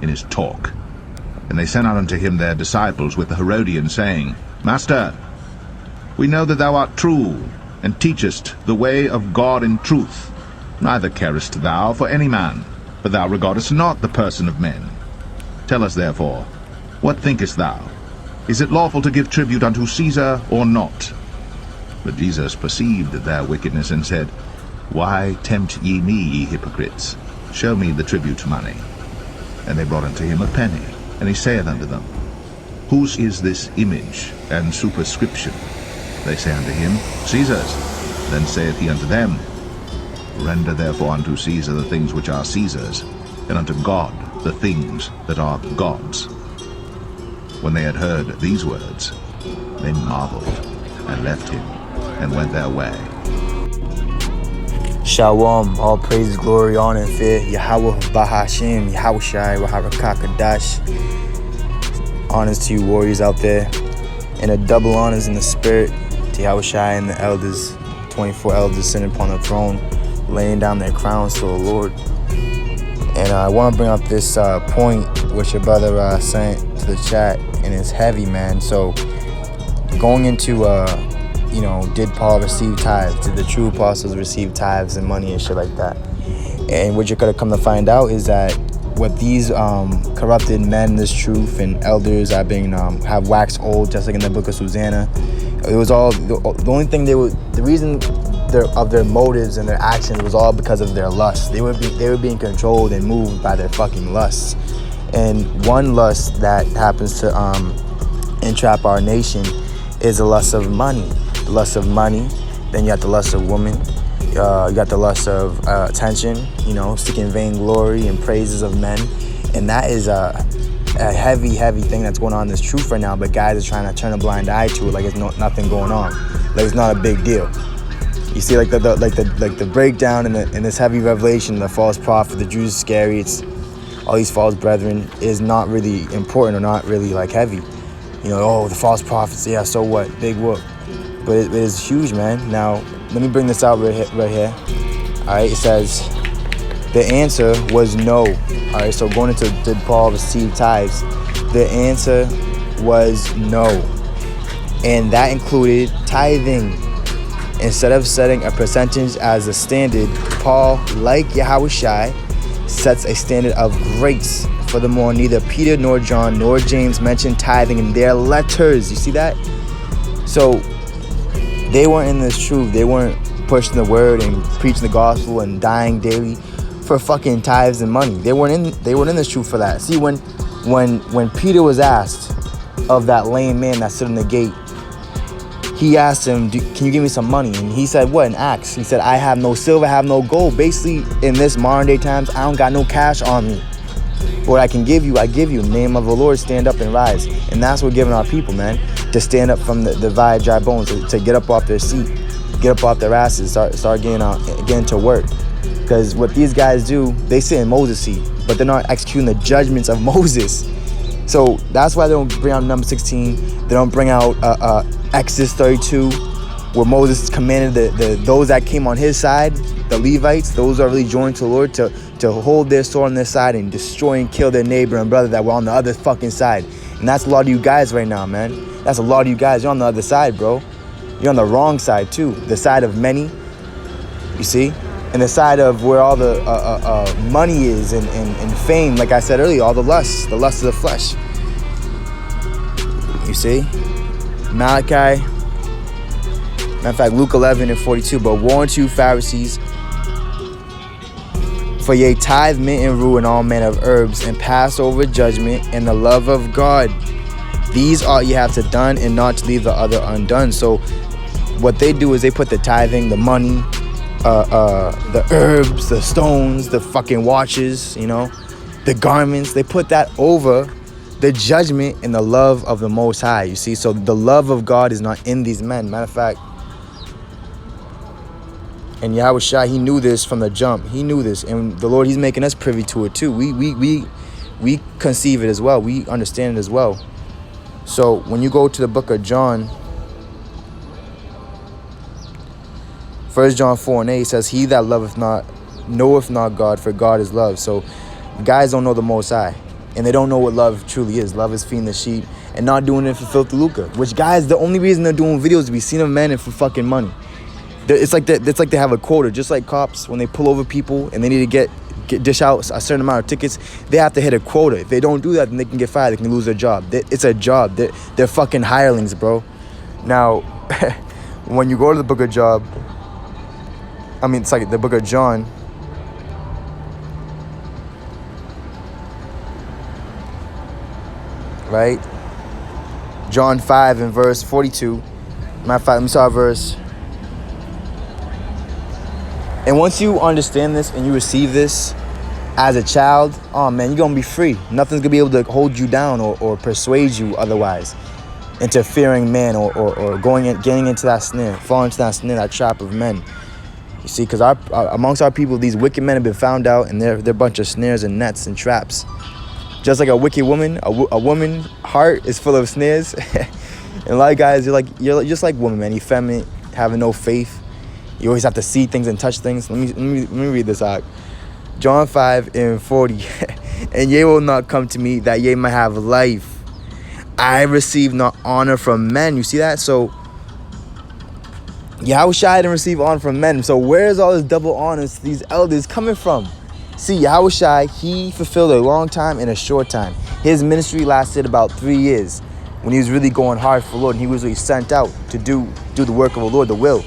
in his talk. And they sent out unto him their disciples with the Herodians, saying, Master, we know that thou art true, and teachest the way of God in truth. Neither carest thou for any man, but thou regardest not the person of men. Tell us therefore, what thinkest thou? Is it lawful to give tribute unto Caesar, or not? But Jesus perceived their wickedness, and said, Why tempt ye me, ye hypocrites? Show me the tribute money. And they brought unto him a penny. And he saith unto them, Whose is this image and superscription? They say unto him, Caesar's. Then saith he unto them, Render therefore unto Caesar the things which are Caesar's, and unto God the things that are God's. When they had heard these words, they marveled, and left him, and went their way. Shalom, all praise, glory, honor, and fear. Yahweh Bahashim, Yahweh Shai, Waharakakadash. Honors to you warriors out there, and a double honors in the spirit to Yahweh Shai and the elders, 24 elders sitting upon the throne, laying down their crowns to the Lord. And I want to bring up this point which your brother sent to the chat, and it's heavy, man. So going into did Paul receive tithes? Did the true apostles receive tithes and money and shit like that? And what you're gonna come to find out is that what these corrupted men, this truth, and elders have waxed old, just like in the book of Susanna. It was all the only thing the reason of their motives and their actions was all because of their lust. They were being controlled and moved by their fucking lusts. And one lust that happens to entrap our nation is the lust of money. The lust of money. Then you got the lust of women. You got the lust of attention. Seeking vainglory and praises of men. And that is a heavy thing that's going on in this truth right now. But guys are trying to turn a blind eye to it, like it's nothing going on, like it's not a big deal. You see, like the breakdown in this heavy revelation, the false prophet, the Jews Iscariots, all these false brethren is not really important or not really like heavy. The false prophets, yeah, so what? Big whoop. But it is huge, man. Now, let me bring this out right here. All right, it says, the answer was no. All right, so going into did Paul receive tithes? The answer was no. And that included tithing. Instead of setting a percentage as a standard, Paul, like Yahushai, sets a standard of grace. Furthermore, neither Peter nor John nor James mentioned tithing in their letters. You see that? So they weren't in this truth. They weren't pushing the word and preaching the gospel and dying daily for fucking tithes and money. They weren't in this truth for that. See, when Peter was asked of that lame man that stood in the gate, he asked him, can you give me some money? And he said, what? In Acts, he said, I have no silver, I have no gold. Basically, in this modern day times, I don't got no cash on me. What I can give you, I give you. In the name of the Lord, stand up and rise. And that's what we're giving our people, man. To stand up from the via dry bones, to get up off their seat, get up off their asses, start getting to work. Because what these guys do, they sit in Moses' seat, but they're not executing the judgments of Moses. So that's why they don't bring out number 16. They don't bring out Exodus 32, where Moses commanded those that came on his side, the Levites, those who are really joined to the Lord, to hold their sword on their side and destroy and kill their neighbor and brother that were on the other fucking side. And that's a lot of you guys right now, man. That's a lot of you guys. You're on the other side, bro. You're on the wrong side too. The side of many, you see? And the side of where all the money is and fame, like I said earlier, all the lust of the flesh. You see? Malachi, matter of fact, Luke 11:42, but woe unto you, Pharisees, for ye tithe mint and rue and all manner of herbs, and pass over judgment and the love of God. These ought ye have to done, and not to leave the other undone. So what they do is they put the tithing, the money, the herbs, the stones, the fucking watches, the garments, they put that over the judgment and the love of the Most High, you see? So the love of God is not in these men. Matter of fact, and Yahushua, he knew this from the jump. He knew this, and the Lord, he's making us privy to it too. We conceive it as well. We understand it as well. So when you go to the book of John, 1 John 4:8 says, he that loveth not knoweth not God, for God is love. So guys don't know the Most High. and they don't know what love truly is. Love is feeding the sheep and not doing it for filthy lucre. Which, guys, the only reason they're doing videos is to be seen of men and for fucking money. It's like they have a quota, just like cops when they pull over people and they need to dish out a certain amount of tickets. They have to hit a quota. If they don't do that, then they can get fired. They can lose their job. It's a job. They're fucking hirelings, bro. Now, when you go to the book of Job, it's like the book of John. Right? John 5 and verse 42. Matter of fact, let me start verse. And once you understand this and you receive this as a child, oh man, you're going to be free. Nothing's going to be able to hold you down or persuade you otherwise into fearing man or getting into that snare, falling into that snare, that trap of men. You see, because amongst our people, these wicked men have been found out, and they're a bunch of snares and nets and traps. Just like a wicked woman, a woman's heart is full of snares. And a lot of guys, you're just like women, man. You're feminine, having no faith. You always have to see things and touch things. Let me read this out. John 5 and 40. And ye will not come to me that ye might have life. I receive not honor from men. You see that? So Yahushua didn't receive honor from men. So where's all this double honors these elders coming from? See, Yahushua, he fulfilled a long time in a short time. His ministry lasted about 3 years when he was really going hard for the Lord. And he was really sent out to do the work of the Lord, the will.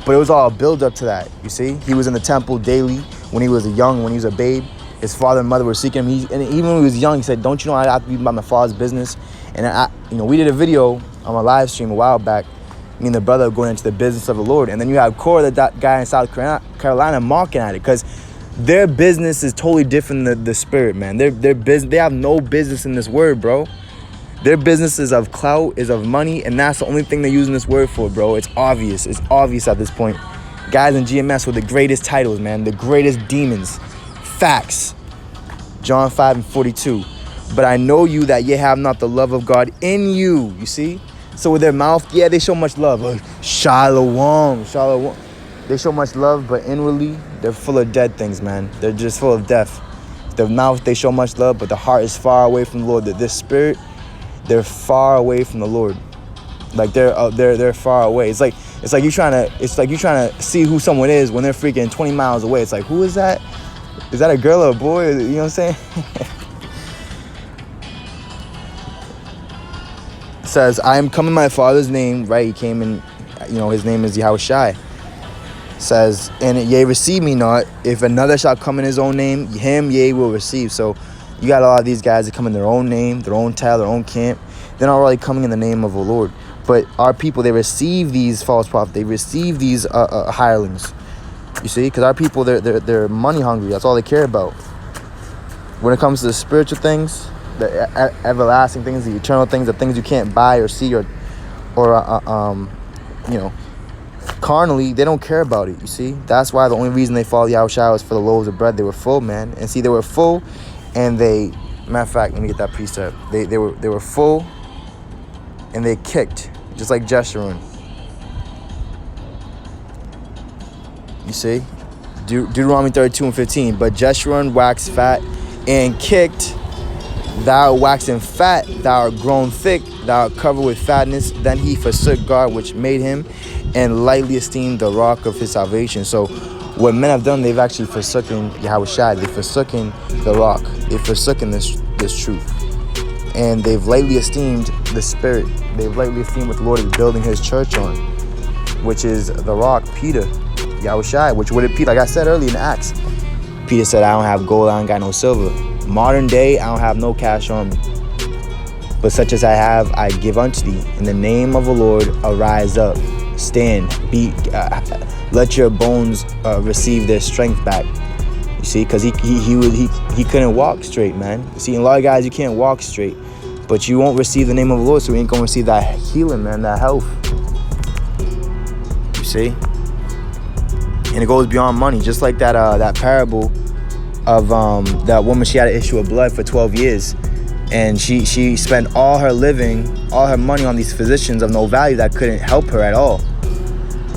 But it was all a build up to that, you see. He was in the temple daily when he was when he was a babe. His father and mother were seeking him. And even when he was young, he said, don't you know I have to be about my father's business? And we did a video on my live stream a while back, me and the brother going into the business of the Lord. And then you have Korah, that guy in South Carolina, mocking at it, because their business is totally different than the spirit, man. They have no business in this word, bro. Their business is of clout, is of money, and that's the only thing they're using this word for, bro. It's obvious. It's obvious at this point. Guys in GMS with the greatest titles, man. The greatest demons. Facts. John 5 and 42. But I know you that ye have not the love of God in you. You see? So with their mouth, yeah, they show much love. Shalom. They show much love, but inwardly, they're full of dead things, man. They're just full of death. The mouth, they show much love, but the heart is far away from the Lord. This spirit, they're far away from the Lord. Like they're far away. It's like you're trying to see who someone is when they're freaking 20 miles away. It's like, who is that? Is that a girl or a boy? You know what I'm saying? It says, I am come in my Father's name, right? He came in, his name is Yahushua. Says, and ye receive me not. If another shall come in his own name, him ye will receive. So you got a lot of these guys that come in their own name, their own title, their own camp. They're not really coming in the name of the Lord. But our people, they receive these false prophets. They receive these hirelings. You see? Because our people, they're money hungry. That's all they care about. When it comes to the spiritual things, the everlasting things, the eternal things, the things you can't buy or see or carnally, they don't care about it, you see? That's why the only reason they followed Yahushua was for the loaves of bread. They were full, man. And see, they were full, and matter of fact, let me get that precept. They were full, and they kicked, just like Jeshurun. You see? Deuteronomy 32 and 15. But Jeshurun waxed fat and kicked. Thou waxen fat, thou art grown thick, thou art covered with fatness. Then he forsook God which made him, and lightly esteemed the rock of his salvation. So what men have done, they've actually forsaken Yahushua. They've forsaken the rock. They've forsaken this truth. And they've lightly esteemed the spirit. They've lightly esteemed what the Lord is building his church on, which is the rock, Peter, Yahushua. Which, what did Peter, like I said earlier in Acts, Peter said, I don't have gold, I don't got no silver. Modern day, I don't have no cash on me. But such as I have, I give unto thee. In the name of the Lord, arise up. Stand, let your bones receive their strength back. You see, because he couldn't walk straight, man. You see, a lot of guys, you can't walk straight, but you won't receive the name of the Lord, so you ain't gonna receive that healing, man, that health. You see, and it goes beyond money, just like that parable of that woman. She had an issue of blood for 12 years. And she spent all her living, all her money on these physicians of no value that couldn't help her at all.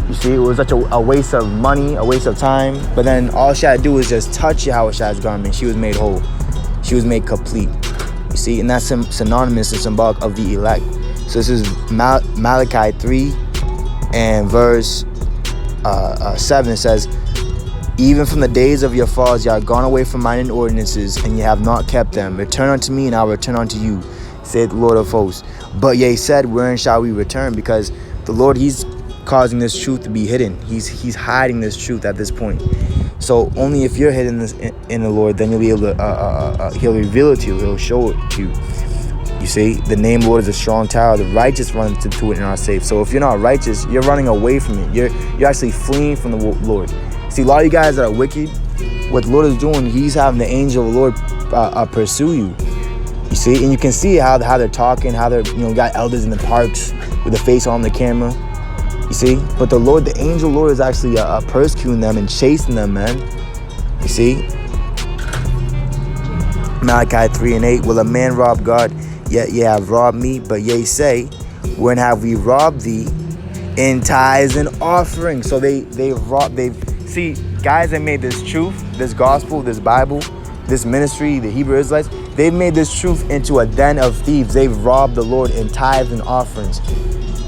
You see, it was such a waste of money, a waste of time. But then all she had to do was just touch Yahushua's garment. She was made whole. She was made complete. You see, and that's synonymous and symbolic of the elect. So this is Malachi 3 and verse 7. It says, even from the days of your fathers ye are gone away from mine ordinances, and ye have not kept them. Return unto me, and I will return unto you, saith the Lord of hosts. But ye said, wherein shall we return? Because the Lord, he's causing this truth to be hidden. He's hiding this truth at this point. So only if you're hidden in the Lord, then you'll be able to he'll reveal it to you, he'll show it to you. You see, the name Lord is a strong tower, the righteous run into it and are safe. So if you're not righteous, you're running away from it. You're actually fleeing from the Lord. See, a lot of you guys that are wicked, what the Lord is doing, he's having the angel of the Lord pursue you. You see, and you can see how they're talking, how they're, got elders in the parks with the face on the camera. You see, but the Lord, the angel Lord is actually persecuting them and chasing them, man. You see, Malachi 3 and 8, will a man rob God? Yet ye have robbed me, but ye say, when have we robbed thee? In tithes and offerings. So they've see, guys that made this truth, this gospel, this Bible, this ministry, the Hebrew Israelites, they've made this truth into a den of thieves. They've robbed the Lord in tithes and offerings.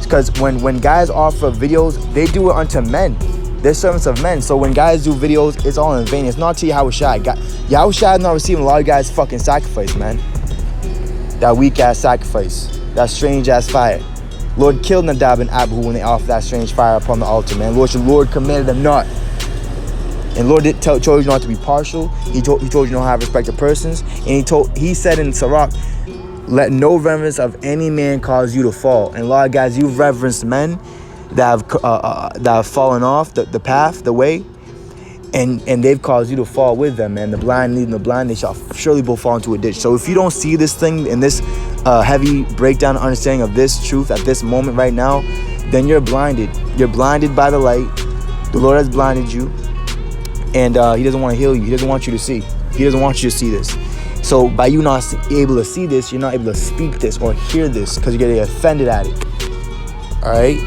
Because when guys offer videos, they do it unto men. They're servants of men. So when guys do videos, it's all in vain. It's not to Yahushua. Yahushua is not receiving a lot of guys' fucking sacrifice, man. That weak-ass sacrifice. That strange-ass fire. Lord killed Nadab and Abihu when they offered that strange fire upon the altar, man. Lord commanded them not. And Lord told you not to be partial. He told you not to have respect to persons. And he said in Sirach, let no reverence of any man cause you to fall. And a lot of guys, you've reverenced men that have fallen off the path, the way, and they've caused you to fall with them, man. The blind leading the blind, they shall surely both fall into a ditch. So if you don't see this thing in this heavy breakdown and understanding of this truth at this moment right now, then you're blinded. You're blinded by the light. The Lord has blinded you, and he doesn't want to heal you. He doesn't want you to see. He doesn't want you to see this. So by you not able to see this, you're not able to speak this or hear this because you're getting offended at it. All right?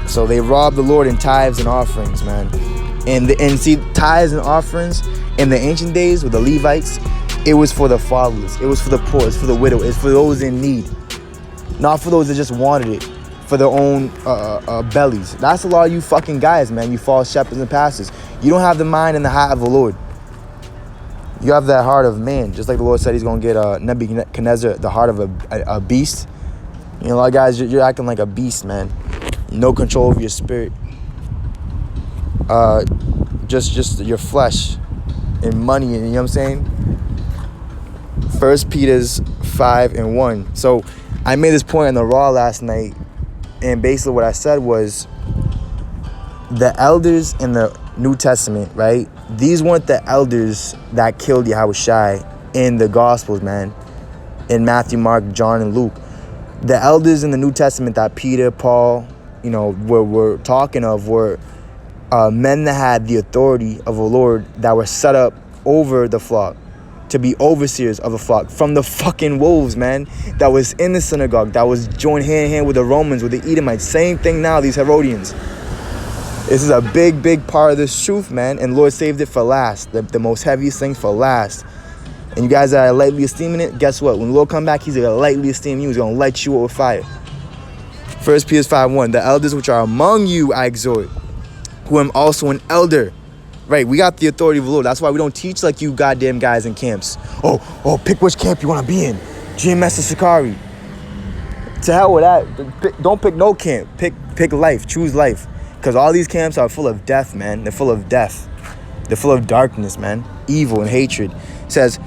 So they robbed the Lord in tithes and offerings, man. And see, tithes and offerings in the ancient days with the Levites, it was for the fatherless. It was for the poor. It's for the widow. It's for those in need. Not for those that just wanted it for their own bellies. That's a lot of you fucking guys, man. You false shepherds and pastors. You don't have the mind and the heart of the Lord. You have that heart of man. Just like the Lord said he's going to get Nebuchadnezzar, the heart of a beast. A lot of guys, you're acting like a beast, man. No control over your spirit. Just your flesh and money, you know what I'm saying? 1 Peter 5 and 1. So I made this point on the Raw last night, and basically what I said was the elders in the New Testament, right? These weren't the elders that killed Yahushua in the Gospels, man. In Matthew, Mark, John, and Luke. The elders in the New Testament that Peter, Paul, were talking of were men that had the authority of the Lord that were set up over the flock to be overseers of the flock from the fucking wolves, man, that was in the synagogue, that was joined hand in hand with the Romans, with the Edomites. Same thing now, these Herodians. This is a big, big part of this truth, man, and Lord saved it for last, the most heaviest thing for last. And you guys that are lightly esteeming it, guess what? When the Lord come back, he's going to lightly esteem you. He's going to light you up with fire. 1 Peter 5:1, the elders which are among you I exhort, who am also an elder. Right, we got the authority of the Lord. That's why we don't teach like you goddamn guys in camps. Oh, pick which camp you want to be in. GMS or Sakari. To hell with that. Don't pick no camp. Pick life. Choose life. Because all these camps are full of death, man. They're full of death. They're full of darkness, man. Evil and hatred. It says,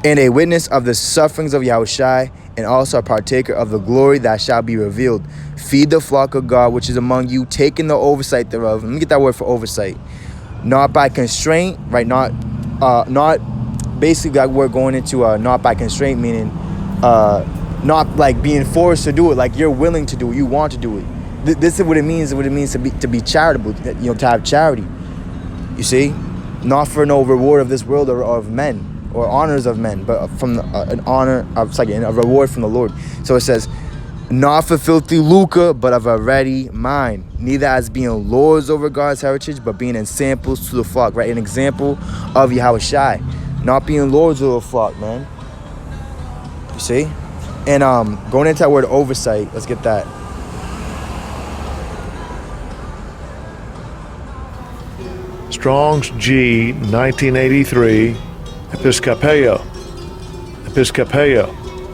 and a witness of the sufferings of Yahushua, and also a partaker of the glory that shall be revealed. Feed the flock of God which is among you, taking the oversight thereof. Let me get that word for oversight. Not by constraint, right? Not basically that word going into not by constraint, meaning not like being forced to do it, like you're willing to do it, you want to do it. This is what it means. What it means to be charitable, to have charity. You see, not for no reward of this world or of men or honors of men, but from a reward from the Lord. So it says, not for filthy lucre, but of a ready mind, neither as being lords over God's heritage, but being ensamples to the flock, right? An example of Yahushua, not being lords of the flock, man. You see? And going into that word oversight, let's get that. Strong's G 1983, Episcopeo.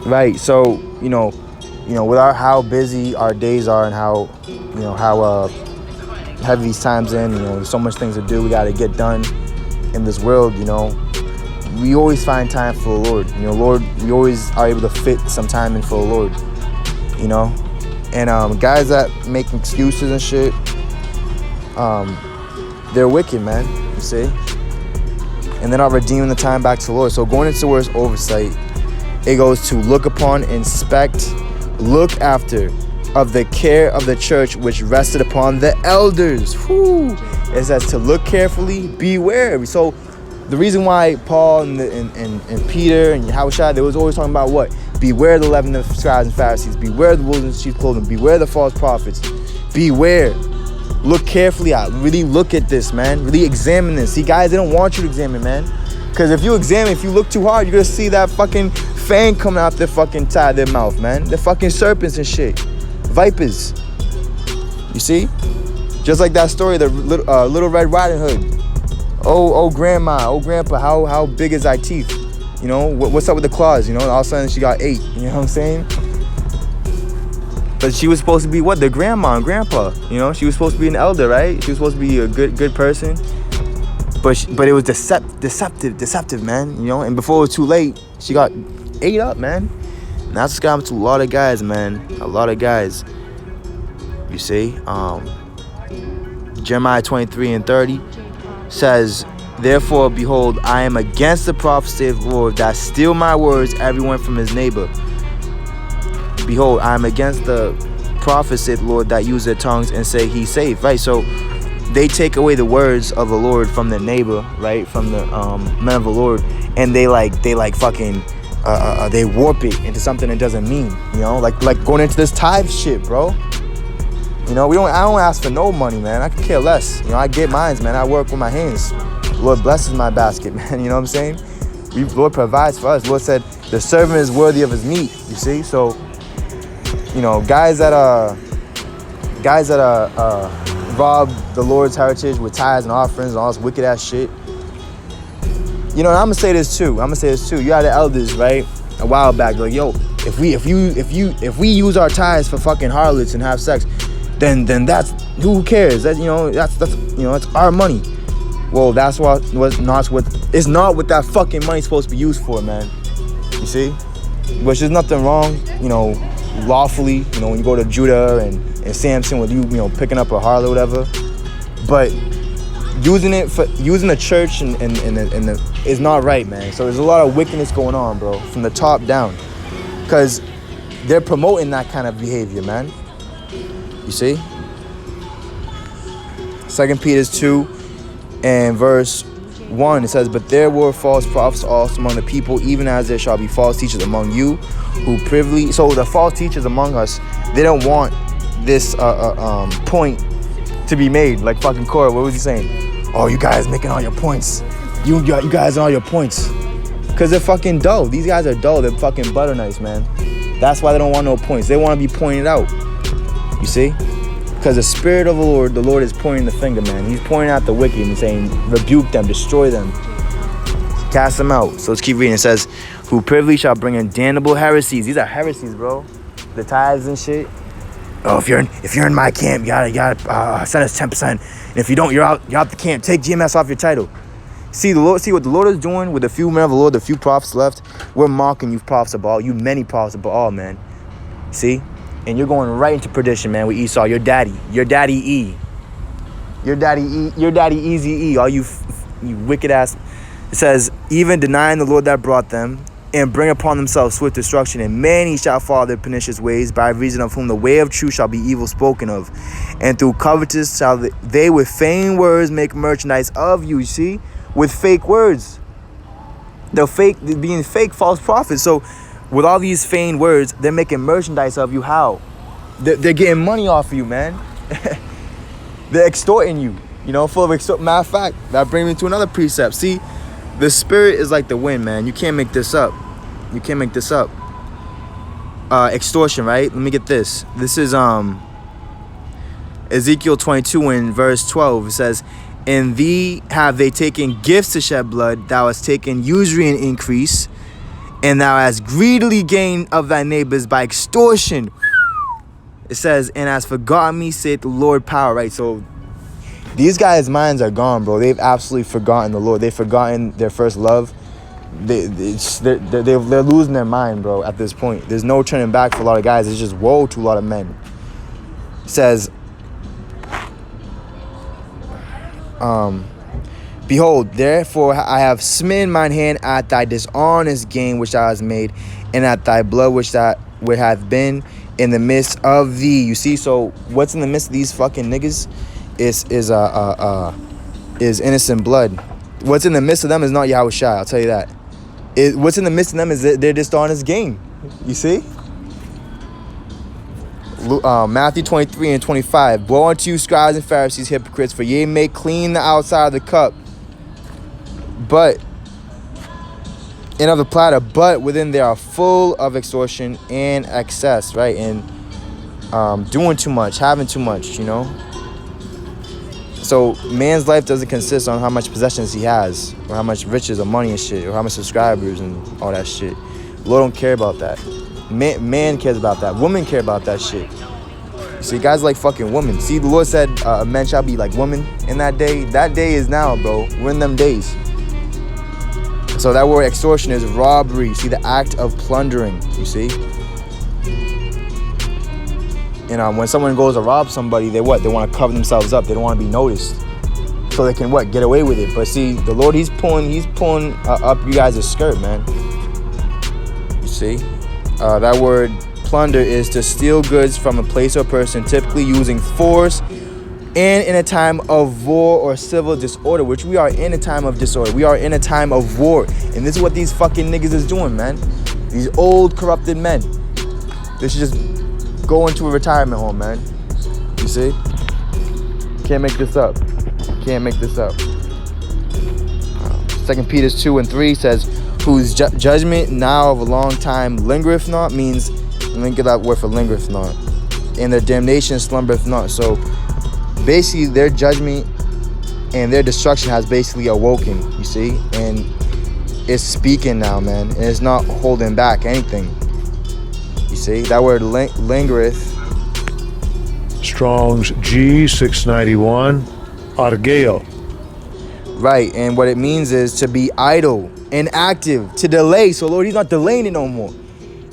Right. So with how busy our days are and how heavy these times in, there's so much things to do. We got to get done in this world. We always find time for the Lord. Lord, we always are able to fit some time in for the Lord. And guys that make excuses and shit, they're wicked, man. You see, and they're not redeeming the time back to the Lord. So going into the word oversight, it goes to look upon, inspect, look after of the care of the church which rested upon the elders. Whew. It says to look carefully, beware. So the reason why Paul and Peter and Yahushua, they was always talking about what? Beware the leaven of scribes and Pharisees. Beware the wolves in sheep's clothing. Beware the false prophets. Beware. Look carefully out. Really look at this, man. Really examine this. See, guys, they don't want you to examine, man. Because if you examine, if you look too hard, you're going to see that fucking fang coming out their fucking side of their mouth, man. They're fucking serpents and shit. Vipers. You see? Just like that story, the Little Red Riding Hood. Oh grandma, oh grandpa, how big is thy teeth? What's up with the claws? All of a sudden she got 8. You know what I'm saying? But she was supposed to be what? The grandma and grandpa. She was supposed to be an elder, right? She was supposed to be a good person. But it was deceptive, man. And before it was too late, she got ate up, man. And that's what's happened to a lot of guys, man. A lot of guys. You see, Jeremiah 23:30 says, therefore, behold, I am against the prophecy of the Lord that steal my words, everyone from his neighbor. Behold, I am against the prophets of the Lord that use their tongues and say he saved. Right, so they take away the words of the Lord from their neighbor, right, from the men of the Lord, and they fucking they warp it into something it doesn't mean. Like going into this tithe shit, bro. I don't ask for no money, man. I could care less. I get mines, man. I work with my hands. The Lord blesses my basket, man. You know what I'm saying? The Lord provides for us. The Lord said the servant is worthy of his meat. You see, so guys that rob the Lord's heritage with tithes and offerings and all this wicked ass shit. And I'm gonna say this too. You had the elders, right, a while back, like, yo, if we use our tithes for fucking harlots and have sex, then that's, who cares? That that's our money. Well, that's it's not what that fucking money's supposed to be used for, man. You see, which there's nothing wrong, lawfully, when you go to Judah and Samson with you picking up a harlot or whatever, but using the church and is not right, man. So there's a lot of wickedness going on, bro, from the top down, because they're promoting that kind of behavior, man. You see, 2 Peter 2 and verse 1, it says, but there were false prophets also among the people, even as there shall be false teachers among you, who privily. So the false teachers among us, they don't want this point to be made. Like fucking Korah, what was he saying? Oh, you guys making all your points. You guys and all your points. Because they're fucking dull. These guys are dull. They're fucking butter nice, man. That's why they don't want no points. They want to be pointed out. You see? Because the Spirit of the Lord is pointing the finger, man. He's pointing out the wicked and saying, rebuke them, destroy them, cast them out. So let's keep reading. It says, who privily shall bring in damnable heresies. These are heresies, bro. The tithes and shit. Oh, if you're in my camp, you gotta send us 10%. And if you don't, you're out the camp. Take GMS off your title. See what the Lord is doing with the few men of the Lord, the few prophets left. We're mocking you prophets of Baal, you many prophets of Baal, man. See? And you're going right into perdition, man, with Esau, your daddy E. Your daddy Easy E, all you wicked ass. It says, even denying the Lord that brought them, and bring upon themselves swift destruction, and many shall follow their pernicious ways, by reason of whom the way of truth shall be evil spoken of. And through covetous shall they with vain words make merchandise of you, see? With fake words. They're being fake false prophets. So with all these feigned words, they're making merchandise of you. How? They're getting money off of you, man. They're extorting you, full of extort. Matter of fact, that brings me to another precept. See, the Spirit is like the wind, man. You can't make this up. extortion, right? Let me get this. This is Ezekiel 22 in verse 12. It says, "In thee have they taken gifts to shed blood, thou hast taken usury and increase, and thou hast greedily gained of thy neighbors by extortion." It says, "And hast forgotten me, saith the Lord power," right? So these guys' minds are gone, bro. They've absolutely forgotten the Lord. They've forgotten their first love. They're losing their mind, bro, at this point. There's no turning back for a lot of guys. It's just woe to a lot of men. It says, "Behold, therefore I have smitten mine hand at thy dishonest gain which thou hast made, and at thy blood which that would have been in the midst of thee." You see, so what's in the midst of these fucking niggas is innocent blood. What's in the midst of them is not Yahweh Shai, I'll tell you that. What's in the midst of them is their dishonest gain. You see? Matthew 23 and 25. "Woe unto you, scribes and Pharisees, hypocrites, for ye may clean the outside of the cup, but and of the platter, but within they are full of extortion and excess," right? And doing too much, having too much, you know? So man's life doesn't consist on how much possessions he has, or how much riches or money and shit, or how much subscribers and all that shit. Lord don't care about that. Man cares about that. Women care about that shit. See, guys like fucking women. See, the Lord said men shall be like women in that day. That day is now, bro. We're in them days. So that word extortion is robbery. See, the act of plundering, you see? And when someone goes to rob somebody, they what? They want to cover themselves up. They don't want to be noticed. So they can what? Get away with it. But see, the Lord, he's pulling up you guys' skirt, man. You see? That word plunder is to steal goods from a place or person, typically using force and in a time of war or civil disorder, which we are in a time of disorder. We are in a time of war. And this is what these fucking niggas is doing, man. These old corrupted men. They should just go into a retirement home, man. You see? Can't make this up. Can't make this up. 2 Peter 2 and 3 says, "Whose judgment now of a long time lingereth not," means, let me get that word for lingereth not, "and their damnation slumbereth not." So basically their judgment and their destruction has basically awoken, you see? And it's speaking now, man. And it's not holding back anything. You see? That word lingereth. Strong's G691, argeo. Right, and what it means is to be idle, inactive, to delay. So Lord, he's not delaying it no more.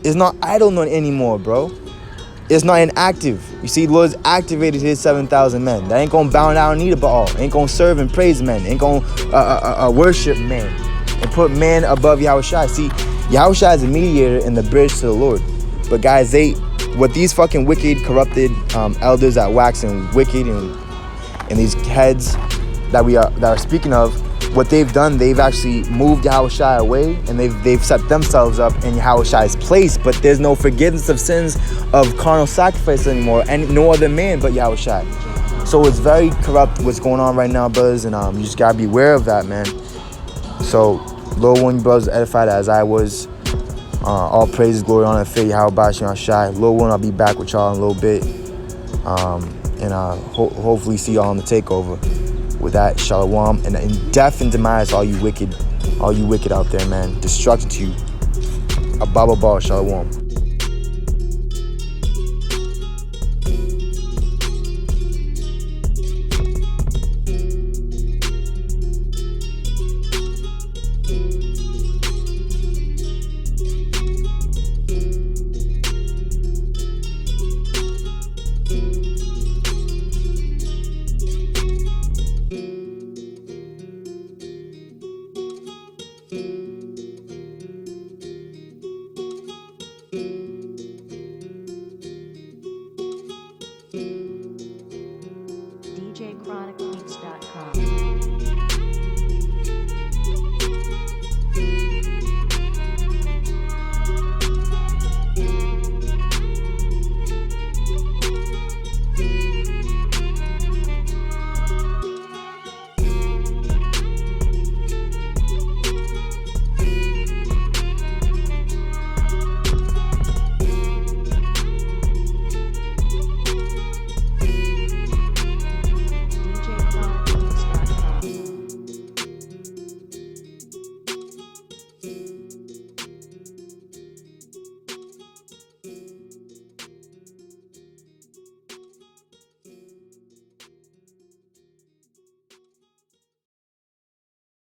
It's not idle anymore, bro. It's not inactive. You see, Lord's activated his 7,000 men. That ain't gonna bow down and eat a Baal. Ain't gonna serve and praise men. Ain't gonna worship man and put man above Yahweh Shai. See, Yahweh Shai is a mediator and the bridge to the Lord. But guys, what these fucking wicked, corrupted elders that waxing wicked and these heads that are speaking of, what they've done, they've actually moved Yahweh Shai away, and they've set themselves up in Yahweh Shai's place. But there's no forgiveness of sins of carnal sacrifice anymore, and no other man but Yahweh Shai. So it's very corrupt what's going on right now, brothers, and you just gotta be aware of that, man. So Lord, when you brothers edified as I was, all praise, glory, honor, and faith, Yahweh Bashan Shai. Lord willing, I'll be back with y'all in a little bit, and hopefully see y'all on the takeover. With that, shalom, and in death and demise, all you wicked out there, man. Destruction to you. Ababa Ball, shalom.